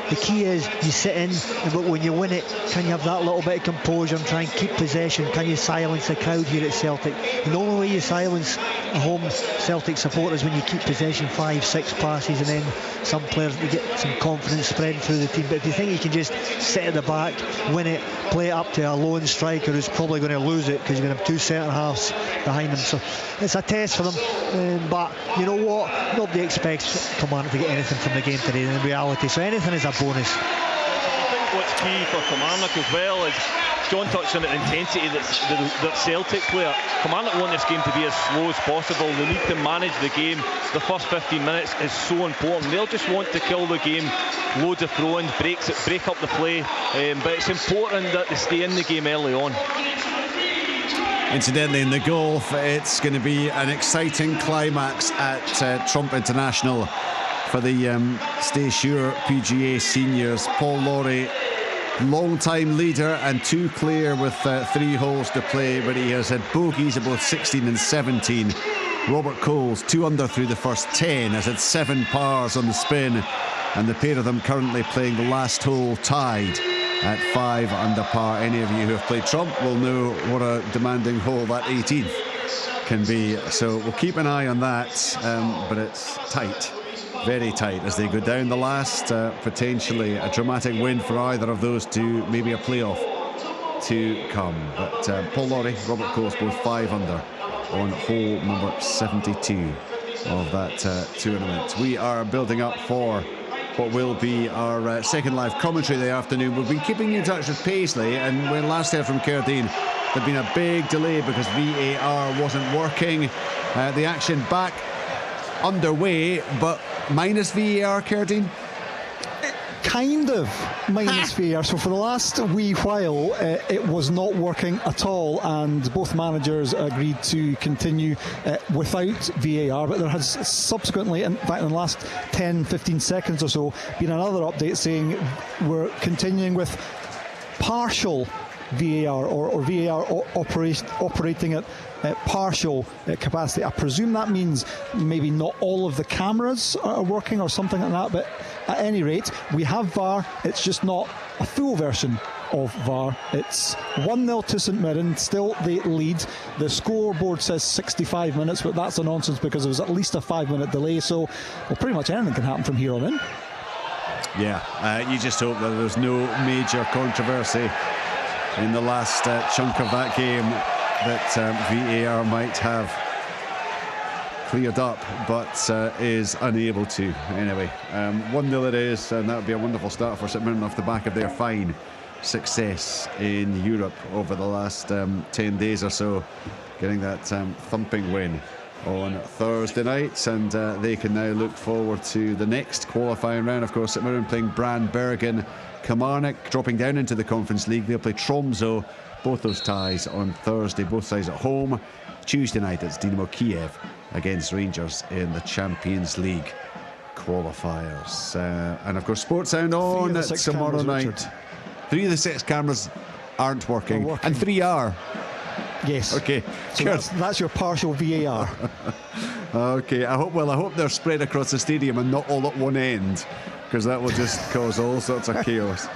The key is you sit in, but when you win it, can you have that little bit of composure and try and keep possession? Can you silence the crowd here at Celtic? And the only way you silence a home Celtic supporter is when you keep possession, 5-6 passes, and then some players, you get some confidence spreading through the team. But if you think you can just sit at the back, win it, play it up to a lone striker who's probably going to lose it because you're going to have 2 centre halves behind them, so it's a test for them. But you know what, nobody expects Kilmarnock to get anything from the game today in reality, so anything is a bonus. I think what's key for Kilmarnock as well is, John touched on the intensity that Celtic play. Kilmarnock want this game to be as slow as possible. They need to manage the game. The first 15 minutes is so important. They'll just want to kill the game, loads of throw-ins, break up the play, but it's important that they stay in the game early on. Incidentally, in the golf, it's going to be an exciting climax at Trump International for the Stay Sure PGA Seniors. Paul Lawrie, long-time leader and 2 clear with 3 holes to play, but he has had bogeys at both 16 and 17. Robert Coles, 2 under through the first 10, has had 7 pars on the spin, and the pair of them currently playing the last hole tied at 5 under par. Any of you who have played Trump will know what a demanding hole that 18th can be, so we'll keep an eye on that, but it's tight, very tight as they go down the last. Potentially a dramatic win for either of those two, maybe a playoff to come. But Paul Lawrie, Robert Coles, both 5 under on hole number 72 of that tournament. We are building up for what will be our second live commentary of the afternoon. We've been keeping in touch with Paisley, and when last heard from Cerdine, there'd been a big delay because VAR wasn't working. The action back underway, but minus VAR, Cerdine? Kind of minus VAR. So for the last wee while, it was not working at all, and both managers agreed to continue without VAR. But there has subsequently, in fact, in the last 10-15 seconds or so, been another update saying we're continuing with partial VAR or VAR operating at partial capacity. I presume that means maybe not all of the cameras are working or something like that, but at any rate, we have VAR. It's just not a full version of VAR. It's 1-0 to St Mirren, still they lead. The scoreboard says 65 minutes, but that's a nonsense because there was at least a 5-minute delay, so pretty much anything can happen from here on in. Yeah, you just hope that there's no major controversy in the last chunk of that game that VAR might have cleared up, but is unable to. Anyway, 1-0 it is, and that would be a wonderful start for St Mirren off the back of their fine success in Europe over the last 10 days or so, getting that thumping win on Thursday night, and they can now look forward to the next qualifying round. Of course, St Mirren playing Branbergen, Kilmarnock dropping down into the Conference League. They'll play Tromsø, both those ties on Thursday, both sides at home. Tuesday night it's Dynamo Kiev against Rangers in the Champions League qualifiers. And of course, Sports Sound on tomorrow night. Richard. 3 of the 6 cameras aren't working, and 3 are. Yes. Okay. So that's your partial VAR. Okay. I hope they're spread across the stadium and not all at one end, because that will just cause all sorts of chaos.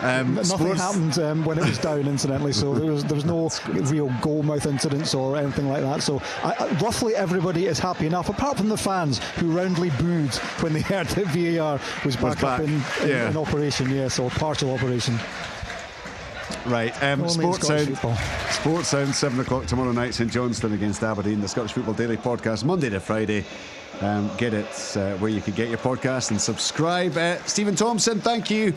Nothing happened when it was down, incidentally, so there was no real goalmouth incidents or anything like that. So roughly everybody is happy enough, apart from the fans who roundly booed when they heard that VAR was back up in operation. Yes, or partial operation. Right, Sports Sound 7 o'clock tomorrow night, St Johnstone against Aberdeen, the Scottish Football Daily podcast, Monday to Friday. Get it where you can get your podcast and subscribe. Stephen Thompson, thank you.